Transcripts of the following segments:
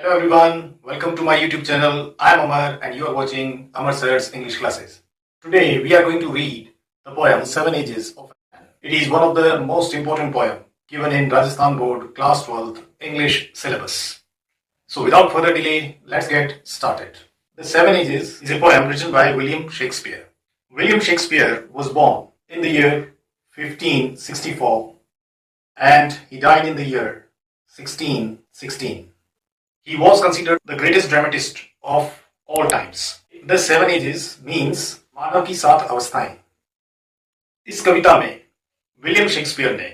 Hello everyone, welcome to my YouTube channel. I am Amar and you are watching Amar Sir's English classes. Today we are going to read the poem Seven Ages of a Man. It is one of the most important poems given in Rajasthan Board Class 12th English syllabus. So without further delay, let's get started. The Seven Ages is a poem written by William Shakespeare. William Shakespeare was born in the year 1564 and he died in the year 1616. He was considered the greatest dramatist of all times. The Seven Ages means मानव की सात अवस्थाएं. इस कविता में William Shakespeare ने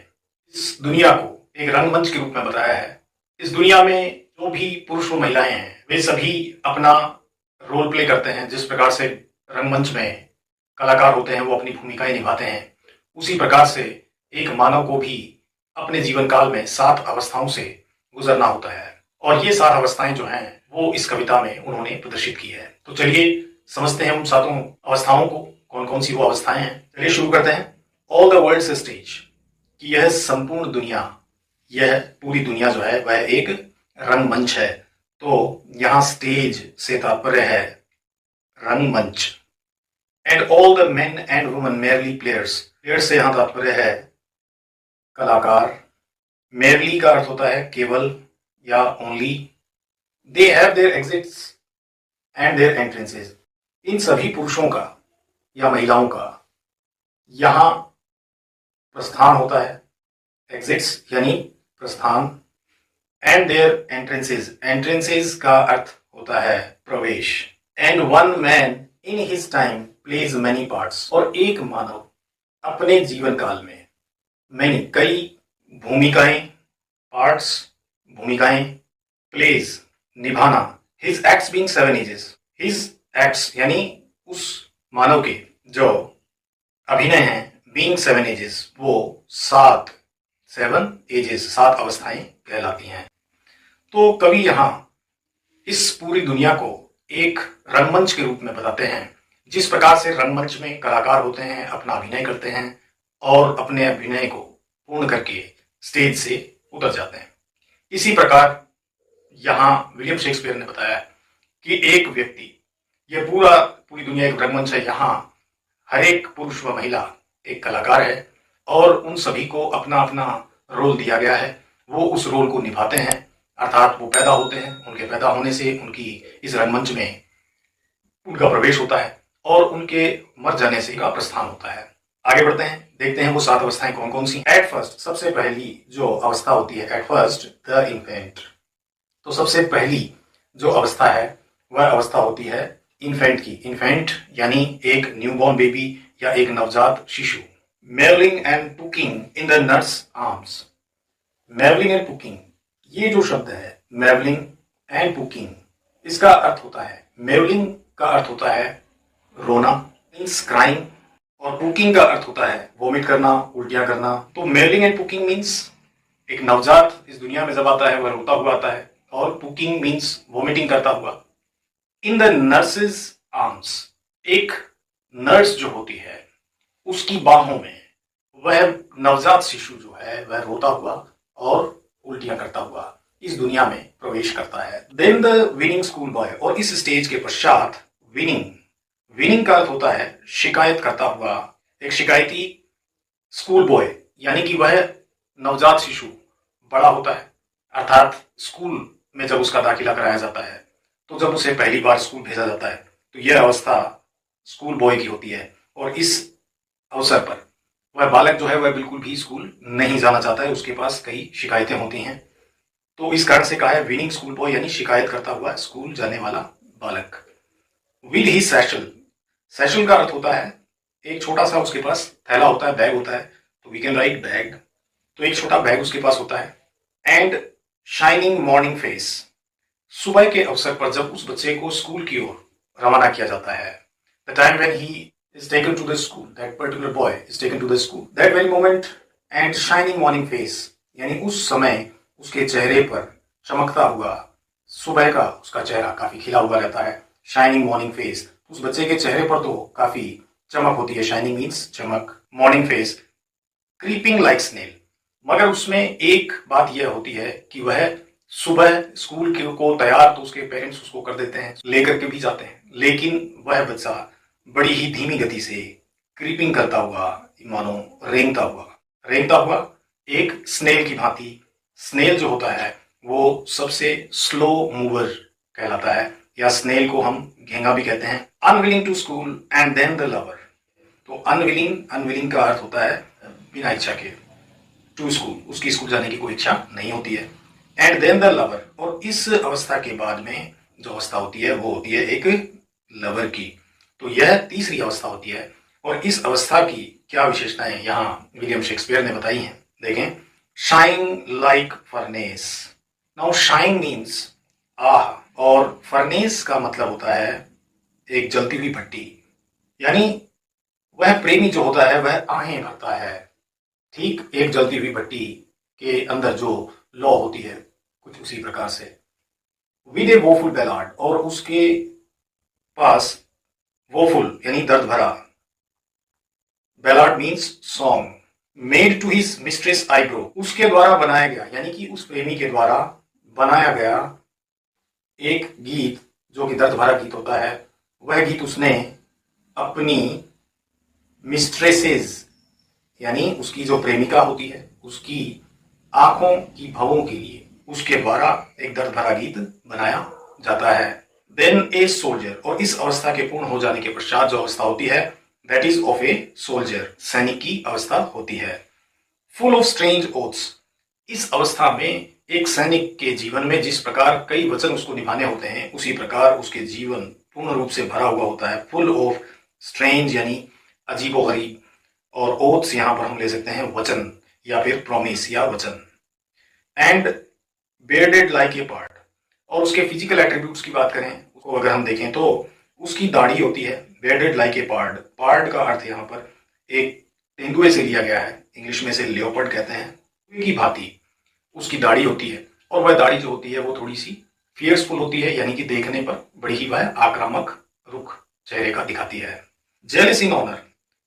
इस दुनिया को एक रंगमंच के रूप में बताया है. इस दुनिया में जो भी पुरुष और महिलाएं हैं वे सभी अपना रोल प्ले करते हैं. जिस प्रकार से रंगमंच में कलाकार होते हैं वो अपनी भूमिकाएं निभाते हैं, उसी प्रकार से एक मानव को भी अपने जीवन काल में सात अवस्थाओं से गुजरना होता है. और ये सात अवस्थाएं जो हैं वो इस कविता में उन्होंने प्रदर्शित की है. तो चलिए समझते हैं उन सातों अवस्थाओं को, कौन कौन सी वो अवस्थाएं हैं. चलिए शुरू करते हैं. ऑल द वर्ल्ड स्टेज, कि यह संपूर्ण दुनिया, यह पूरी दुनिया जो है वह एक रंगमंच है. तो यहाँ स्टेज से तात्पर्य है रंगमंच. And all the main and women merely players, players से यहाँ तात्पर्य है कलाकार. मेयरली का अर्थ होता है केवल या only. They have their exits and their entrances, इन सभी पुरुषों का या महिलाओं का यहाँ प्रस्थान होता है. एग्जिट्स यानी प्रस्थान. एंड देयर एंट्रेंसेस, एंट्रेंसेस का अर्थ होता है प्रवेश. And one man in his time plays many parts, और एक मानव अपने जीवन काल में मैनी कई भूमिकाएं, पार्ट्स भूमिकाएं, प्लेज निभाना. His acts being seven ages, his acts यानी उस मानव के जो अभिनय हैं, बीइंग सेवन एजेस वो सात, सेवन एजेस सात अवस्थाएं कहलाती हैं. तो कवि यहाँ इस पूरी दुनिया को एक रंगमंच के रूप में बताते हैं. जिस प्रकार से रंगमंच में कलाकार होते हैं, अपना अभिनय करते हैं और अपने अभिनय को पूर्ण करके स्टेज से उतर जाते हैं, इसी प्रकार यहाँ विलियम शेक्सपियर ने बताया कि एक व्यक्ति, यह पूरी दुनिया एक रंगमंच है. यहाँ हर एक पुरुष व महिला एक कलाकार है और उन सभी को अपना अपना रोल दिया गया है. वो उस रोल को निभाते हैं, अर्थात वो पैदा होते हैं, उनके पैदा होने से उनकी इस रंगमंच में उनका प्रवेश होता है और उनके मर जाने से का प्रस्थान होता है. आगे बढ़ते हैं, देखते हैं वो सात अवस्थाएं कौन कौन सी. एट फर्स्ट, सबसे पहली जो अवस्था होती है, एट फर्स्ट द इन्फेंट. तो सबसे पहली जो अवस्था है वह अवस्था होती है इन्फेंट की. इन्फेंट यानी एक न्यूबॉर्न बेबी या एक नवजात शिशु. Mewling and puking in the nurse arms. Mewling and puking, ये जो शब्द है मेवलिंग एंड पुकिंग, इसका अर्थ होता है, मेवलिंग का अर्थ होता है रोना, मीन्स क्राइंग, और पुकिंग का अर्थ होता है वोमिट करना, उल्टियां करना. तो मेवलिंग एंड पुकिंग मीन्स एक नवजात इस दुनिया में जब आता है वह रोता हुआ आता है, और पुकिंग मीन्स वोमिटिंग करता हुआ. इन द नर्सेज आर्म्स, एक नर्स जो होती है उसकी बाहों में वह नवजात शिशु जो है वह रोता हुआ और उल्टियां करता हुआ इस दुनिया में प्रवेश करता है. Then the whining schoolboy, और इस स्टेज के पश्चात विनिंग, विनिंग का अर्थ होता है शिकायत करता हुआ, एक शिकायती स्कूल बॉय, यानी कि वह नवजात शिशु बड़ा होता है, अर्थात स्कूल में जब उसका दाखिला कराया जाता है, तो जब उसे पहली बार स्कूल भेजा जाता है तो यह अवस्था स्कूल बॉय की होती है. और इस अवसर पर वह बालक जो है वह बिल्कुल भी स्कूल नहीं जाना चाहता है, उसके पास कई शिकायतें होती हैं. तो इस कारण से कहा है विनिंग स्कूल बॉय, यानी शिकायत करता हुआ स्कूल जाने वाला बालक. विद ही सैशल, सैशल का अर्थ होता है एक छोटा सा उसके पास थैला होता है, बैग होता है, तो वी कैन राइट बैग. तो एक छोटा बैग उसके पास होता है. एंड शाइनिंग मॉर्निंग फेस, सुबह के अवसर पर जब उस बच्चे को स्कूल की ओर रवाना किया जाता है, the time when he is taken to the school, that particular boy is taken to the school, that very moment. And shining morning face, यानी उस समय उसके चेहरे पर चमकता हुआ, सुबह का उसका चेहरा काफी खिला हुआ रहता है. शाइनिंग मॉर्निंग फेस, उस बच्चे के चेहरे पर तो काफी चमक होती है. शाइनिंग मीन्स चमक, morning face. Creeping like snail, मगर उसमें एक बात यह होती है कि वह सुबह स्कूल के को तैयार तो उसके पेरेंट्स उसको कर देते हैं, लेकर के भी जाते हैं, लेकिन वह बच्चा बड़ी ही धीमी गति से क्रीपिंग करता हुआ, मानो रेंगता हुआ एक स्नेल की भांति। स्नेल जो होता है वो सबसे स्लो मूवर कहलाता है, या स्नेल को हम घेंगा भी कहते हैं। Unwilling to school and then the lover. तो अनविलिंग का अर्थ होता है बिना इच्छा के, टू स्कूल, उसकी स्कूल जाने की कोई इच्छा नहीं होती है, एंड देन द लवर, और इस अवस्था के बाद में जो अवस्था होती है वो होती है एक लवर की। तो यह तीसरी अवस्था होती है, और इस अवस्था की क्या विशेषताएं यहाँ विलियम शेक्सपियर ने बताई हैं, देखें। Shine like furnace. Now shine means ah, और फर्नेस का मतलब होता है एक जलती हुई भट्टी, यानी वह प्रेमी जो होता है वह आहें भरता है, ठीक एक जलती हुई भट्टी के अंदर जो लौ होती है कुछ उसी प्रकार से। विद ए वोफुल बैलाड, और उसके पास वोफुल यानी दर्द भरा, ballad means song, made to his mistress eyebrow, उसके द्वारा बनाया गया, यानी कि उस प्रेमी के द्वारा बनाया गया एक गीत जो कि दर्द भरा गीत होता है। वह गीत उसने अपनी मिस्ट्रेसेस यानी उसकी जो प्रेमिका होती है उसकी आंखों की भवों के लिए उसके द्वारा एक दर्द भरा गीत बनाया जाता है। देन ए सोल्जर, और इस अवस्था के पूर्ण हो जाने के पश्चात जो अवस्था होती है that is of a soldier, सैनिक की अवस्था होती है। फुल ऑफ स्ट्रेंज ओथ्स, इस अवस्था में एक सैनिक के जीवन में जिस प्रकार कई वचन उसको निभाने होते हैं उसी प्रकार उसके जीवन पूर्ण रूप से भरा हुआ होता है। फुल ऑफ स्ट्रेंज यानी अजीबोगरीब, और ओथ्स यहां पर हम ले सकते हैं वचन या फिर प्रॉमिस या वचन। एंड बेयर्डेड लाइक ए पार्ट, और उसके फिजिकल एट्रीब्यूट्स की बात करें उसको अगर हम देखें तो उसकी दाढ़ी होती है बेयर्डेड लाइक ए पार्ड। पार्ड का अर्थ यहाँ पर एक तेंदुए से लिया गया है, इंग्लिश में से लियोपर्ड कहते हैं, तेंदुए की भांति उसकी दाढ़ी होती है, और वह दाढ़ी जो होती है वो थोड़ी सी फियर्सफुल होती है, यानी कि देखने पर बड़ी ही वह आक्रामक रुख चेहरे का दिखाती है। जेलस इन ऑनर,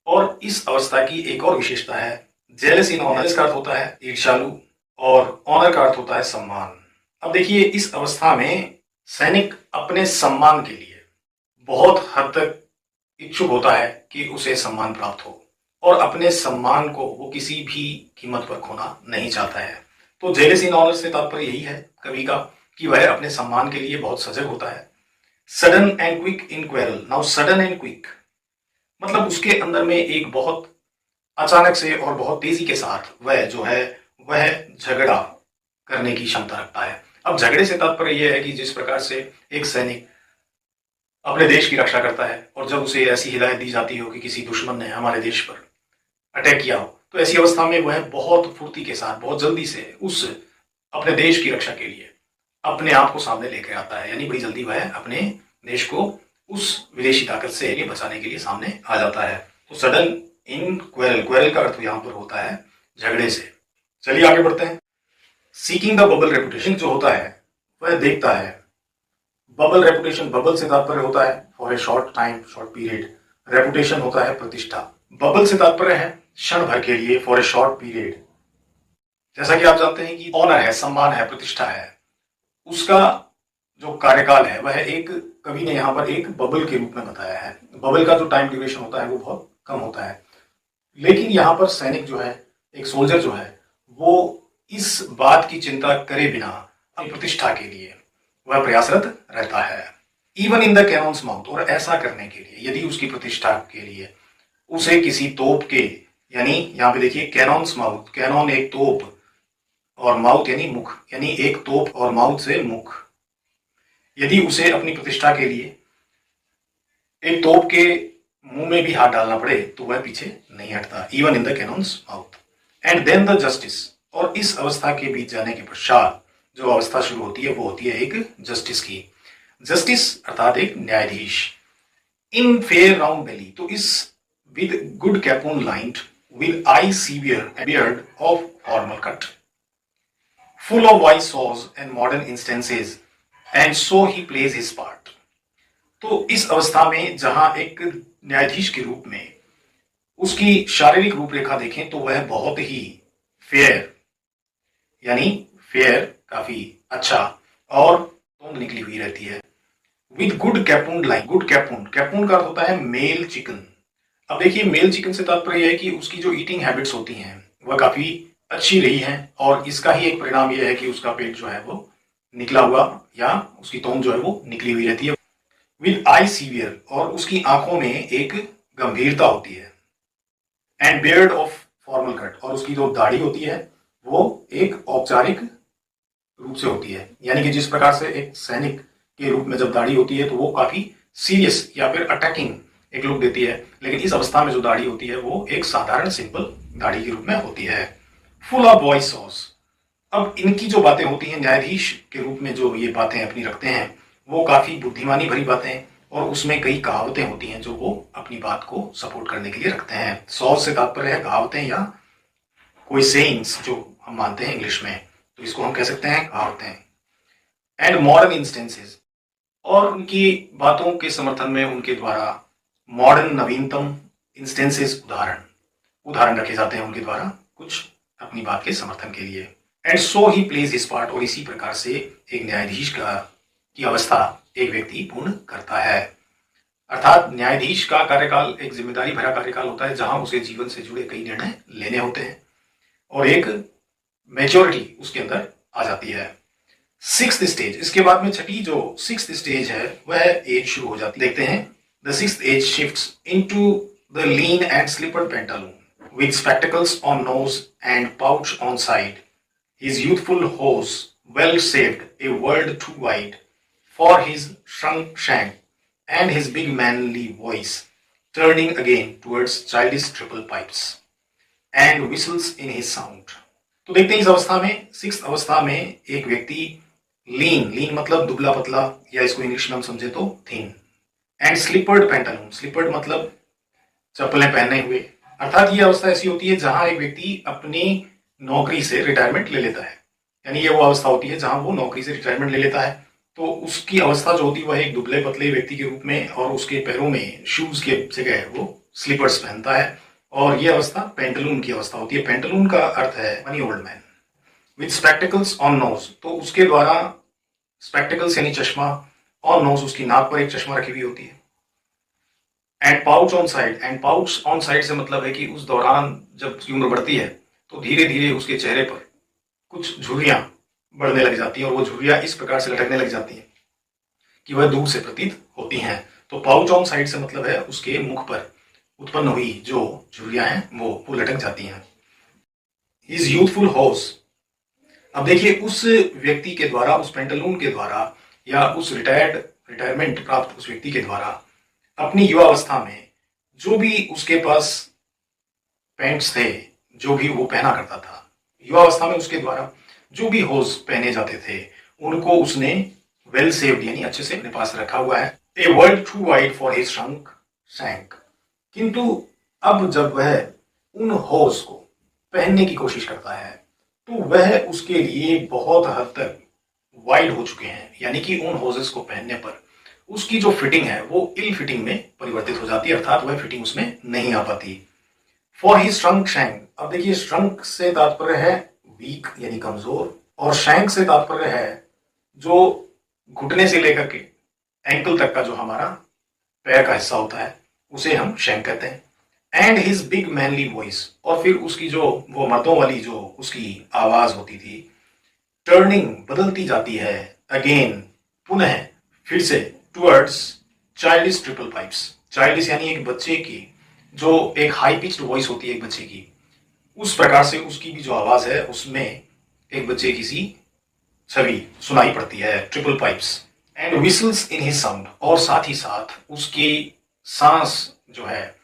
और इस अवस्था की एक और विशेषता है, जेलस इन ऑनर का अर्थ होता है ईर्ष्यालु और ऑनर का अर्थ होता है सम्मान। अब देखिए इस अवस्था में सैनिक अपने सम्मान के लिए बहुत हद तक इच्छुक होता है कि उसे सम्मान प्राप्त हो, और अपने सम्मान को वो किसी भी कीमत पर खोना नहीं चाहता है। तो जेलस इन ऑनर से तात्पर्य यही है कवि का कि वह अपने सम्मान के लिए बहुत सजग होता है। Sudden and quick in quarrel, now sudden and quick मतलब उसके अंदर में एक बहुत अचानक से और बहुत तेजी के साथ वह जो है वह झगड़ा करने की क्षमता रखता है। अब झगड़े से तात्पर्य यह है कि जिस प्रकार से एक सैनिक अपने देश की रक्षा करता है, और जब उसे ऐसी हिदायत दी जाती हो कि किसी दुश्मन ने हमारे देश पर अटैक किया हो, तो ऐसी अवस्था में वह बहुत फुर्ती के साथ बहुत जल्दी से उस अपने देश की रक्षा के लिए अपने आप को सामने लेकर आता है, यानी बड़ी जल्दी वह अपने देश को उस विदेशी ताकत से बचाने के लिए सामने आ जाता है। तो सडन इन क्वेरल, क्वेरल का अर्थ यहाँ पर होता है झगड़े से। चलिए आगे बढ़ते हैं। सीकिंग द बबल रेपुटेशन जो होता है वह देखता है बबल रेपुटेशन, बबल से तात्पर्य होता है for a short time, short period, reputation होता है प्रतिष्ठा। बबल से तात्पर्य है क्षण भर के लिए, फॉर ए शॉर्ट पीरियड। जैसा कि आप जानते हैं कि ऑनर है, सम्मान है, प्रतिष्ठा है, उसका जो कार्यकाल है वह एक कवि ने यहाँ पर एक बबल के रूप में बताया है। बबल का जो टाइम ड्यूरेशन होता है वो बहुत कम होता है, लेकिन यहाँ पर सैनिक जो है, एक सोल्जर जो है, वो इस बात की चिंता करे बिना अपनी प्रतिष्ठा के लिए वह प्रयासरत रहता है। Even in the cannon's mouth, और ऐसा करने के लिए यदि उसकी प्रतिष्ठा के लिए उसे किसी तोप के, यानी यहाँ पे देखिए कैनॉन्स माउथ, कैनॉन एक तोप और माउथ यानी मुख, यानी एक तोप और माउथ से मुख, यदि उसे अपनी प्रतिष्ठा के लिए एक तोप के मुंह में भी हाथ डालना पड़े तो वह पीछे नहीं हटता। Even in the cannon's mouth. And then the justice, और इस अवस्था के बीच जाने के पश्चात जो अवस्था शुरू होती है वो होती है एक जस्टिस की। जस्टिस अर्थात एक न्यायाधीश। इन फेयर राउंड बेली, तो इस with good capon lined with eye severe beard of formal cut, full of wise saws and modern instances, and so he plays his part. तो इस अवस्था में जहां एक न्यायाधीश के रूप में उसकी शारीरिक रूपरेखा देखें तो वह बहुत ही फेयर, यानी फेयर काफी अच्छा और तोंद निकली हुई रहती है। विद गुड कैपून लाइन, गुड कैपून, कैपून का अर्थ होता है मेल चिकन। अब देखिए मेल चिकन से तात्पर्य है कि उसकी जो ईटिंग हैबिट्स होती हैं वह काफी अच्छी रही हैं और इसका ही एक परिणाम यह है कि उसका पेट जो है वो निकला हुआ या उसकी तोंद जो है वो निकली हुई रहती है। विद आई सीवियर, और उसकी आंखों में एक गंभीरता होती है। And beard of formal cut, और उसकी जो दाढ़ी होती है वो एक औपचारिक रूप से होती है, यानी कि जिस प्रकार से एक सैनिक के रूप में जब दाढ़ी होती है तो वो काफी सीरियस या फिर अटैकिंग एक लुक देती है, लेकिन इस अवस्था में जो दाढ़ी होती है वो एक साधारण सिंपल दाढ़ी के रूप में होती है। फुल ऑफ वॉइस सॉस, अब इनकी जो बातें होती हैं न्यायाधीश के रूप में जो ये बातें अपनी रखते हैं वो काफी बुद्धिमानी भरी बातें और उसमें कई कहावतें होती हैं जो वो अपनी बात को सपोर्ट करने के लिए रखते हैं। सॉस से तात्पर्य है कहावतें या कोई सेइंग्स जो हम मानते हैं इंग्लिश में, तो इसको हम कह सकते हैं कहावतें। एंड मॉडर्न इंस्टेंसेस, और उनकी बातों के समर्थन में उनके द्वारा मॉडर्न नवीनतम इंस्टेंसेस उदाहरण रखे जाते हैं उनके द्वारा कुछ अपनी बात के समर्थन के लिए। And so he plays his part, और इसी प्रकार से एक न्यायाधीश की अवस्था एक व्यक्ति पूर्ण करता है। अर्थात न्यायाधीश का कार्यकाल एक जिम्मेदारी भरा कार्यकाल होता है जहां उसे जीवन से जुड़े कई निर्णय लेने होते हैं और एक मेच्योरिटी उसके अंदर आ जाती है। सिक्स्थ स्टेज, इसके बाद में छठी जो सिक्स्थ स्टेज है वह एज शुरू हो जाती है। देखते हैं the sixth age shifts into the lean and slippered pantaloon with spectacles on nose and pouch on side, his youthful hose well saved, a world too wide for his shrunk shank, and his big manly voice turning again towards childish triple pipes and whistles in his sound। तो देखते हैं इस अवस्था में, sixth अवस्था में एक व्यक्ति लीन मतलब दुबला पतला या इसको इंग्लिश में हम समझे तो थिन, एंड स्लीपर्ड पेंटालून, स्लीपर्ड मतलब चप्पलें पहने हुए, अर्थात ये अवस्था ऐसी होती है जहां एक व्यक्ति अपनी नौकरी से रिटायरमेंट ले लेता है, यानी ये वो अवस्था होती है जहां वो नौकरी से रिटायरमेंट ले लेता है। तो उसकी अवस्था जो होती है वह एक दुबले पतले व्यक्ति के रूप में और उसके पैरों में शूज के जगह वो स्लीपर्स पहनता है और ये अवस्था पेंटलून की अवस्था होती है। पेंटलून का अर्थ है money old man. With spectacles on nose, तो उसके द्वारा स्पेक्टिकल्स यानी चश्मा, ऑन नोज उसकी नाक पर एक चश्मा रखी हुई होती है। And pouch on side, and pouch on side से मतलब है कि उस दौरान जब उसकी उम्र बढ़ती है तो धीरे धीरे उसके चेहरे पर कुछ झुर्रियां बढ़ने लग जाती हैं और वो झुर्रियां इस प्रकार से लटकने लग जाती हैं कि वह दूर से प्रतीत होती हैं। तो पाउच ऑन साइड से मतलब है उसके मुख पर उत्पन्न हुई जो झुर्रियां हैं वो लटक जाती हैं। हिज यूथफुल होर्स, अब देखिए उस व्यक्ति के द्वारा, उस पेंटलून के द्वारा या उस रिटायरमेंट प्राप्त उस व्यक्ति के द्वारा अपनी युवा अवस्था में जो भी उसके पास पैंट्स थे, जो भी वो पहना करता था, युवा अवस्था में उसके द्वारा जो भी होज पहने जाते थे उनको उसने वेल सेव्ड यानी अच्छे से अपने पास रखा हुआ है। A world too wide for his shrunk shank, किंतु अब जब वह उन होज को पहनने की कोशिश करता है तो वह उसके लिए बहुत हद तक वाइड हो चुके हैं, यानी कि उन होजेस को पहनने पर उसकी जो फिटिंग है वो इल फिटिंग में परिवर्तित हो जाती है, अर्थात वह फिटिंग उसमें नहीं आ पाती। फॉर हिज shrunk shank, अब देखिए shrunk से तात्पर्य है वीक यानी कमजोर और शैंक से तात्पर्य है जो घुटने से लेकर के एंकल तक का जो हमारा पैर का हिस्सा होता है उसे हम शैंक कहते हैं। And his big manly voice, और फिर उसकी जो वो मर्दों वाली जो उसकी आवाज होती थी, टर्निंग बदलती जाती है, अगेन पुनः फिर से, towards childish triple pipes, childish यानी एक बच्चे की जो एक हाई पिच्ड वॉइस होती है एक बच्चे की, उस प्रकार से उसकी भी जो आवाज है उसमें एक बच्चे की सी छवि सुनाई पड़ती है, triple pipes. And whistles in his sound, और साथ ही साथ उसकी सांस जो है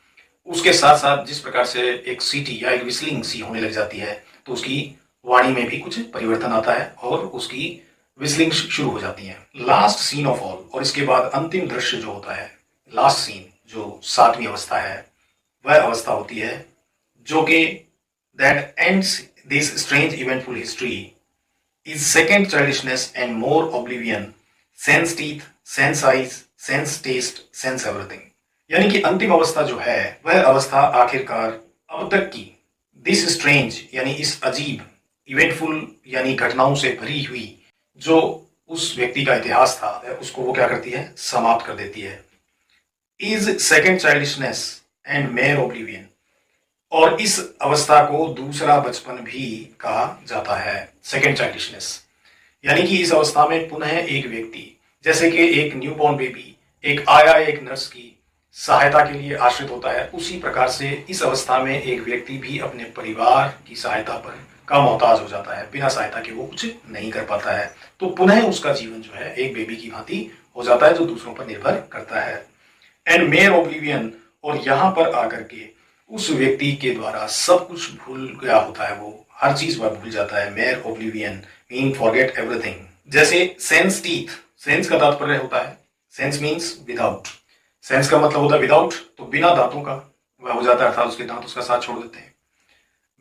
उसके साथ साथ जिस प्रकार से एक सीटी या एक विस्लिंग सी होने लग जाती है तो उसकी वाणी में भी कुछ परिवर्तन आता है और उसकी विस्लिंग शुरू हो जाती है। लास्ट सीन ऑफ ऑल, और इसके बाद अंतिम दृश्य जो होता है, लास्ट सीन जो सातवीं अवस्था है, वह अवस्था होती है जो कि that ends this strange eventful history is second childishness and more oblivion, sense teeth, sense eyes, sense taste, sense everything। यानी कि अंतिम अवस्था जो है वह अवस्था आखिरकार अब तक की दिस स्ट्रेंज यानी इस अजीब, इवेंटफुल यानी घटनाओं से भरी हुई जो उस व्यक्ति का इतिहास था उसको वो क्या करती है, समाप्त कर देती है। Is second childishness and mayor oblivion, और इस अवस्था को दूसरा बचपन भी कहा जाता है, सेकेंड चाइल्डिशनेस। यानी कि इस अवस्था में पुनः एक व्यक्ति, जैसे कि एक न्यूबॉर्न बेबी एक आया एक नर्स की सहायता के लिए आश्रित होता है, उसी प्रकार से इस अवस्था में एक व्यक्ति भी अपने परिवार की सहायता पर का मोहताज हो जाता है। बिना सहायता के वो कुछ नहीं कर पाता है, तो पुनः उसका जीवन जो है एक बेबी की भांति हो जाता है जो दूसरों पर निर्भर करता है। एंड मेयर ओब्लिवियन, और यहाँ पर आकर के उस व्यक्ति के द्वारा सब कुछ भूल गया होता है, वो हर चीज वह भूल जाता है। Mayor oblivion mean forget everything. जैसे सेंस टीथ, सेंस का तात्पर्य होता है, सेंस मीन्स विदाउट, सेंस का मतलब होता है विदाउट, तो बिना दांतों का वह हो जाता है, अर्थात उसके दांत उसका साथ छोड़ देते हैं।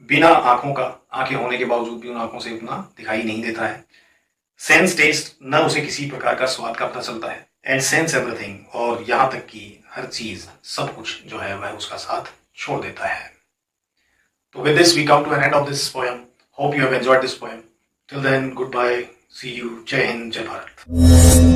बिना आंखों का, आंखें होने के बावजूद भी उन आंखों से उतना दिखाई नहीं देता है। सेंस टेस्ट, न उसे किसी प्रकार का स्वाद का पता चलता है। एंड सेंस एवरीथिंग, और यहां तक कि हर चीज सब कुछ जो है वह उसका साथ छोड़ देता है। तो with this we come to an end of this poem. Hope you have enjoyed this poem. Till then, goodbye. See you. Jai Hind, Jai Bharat.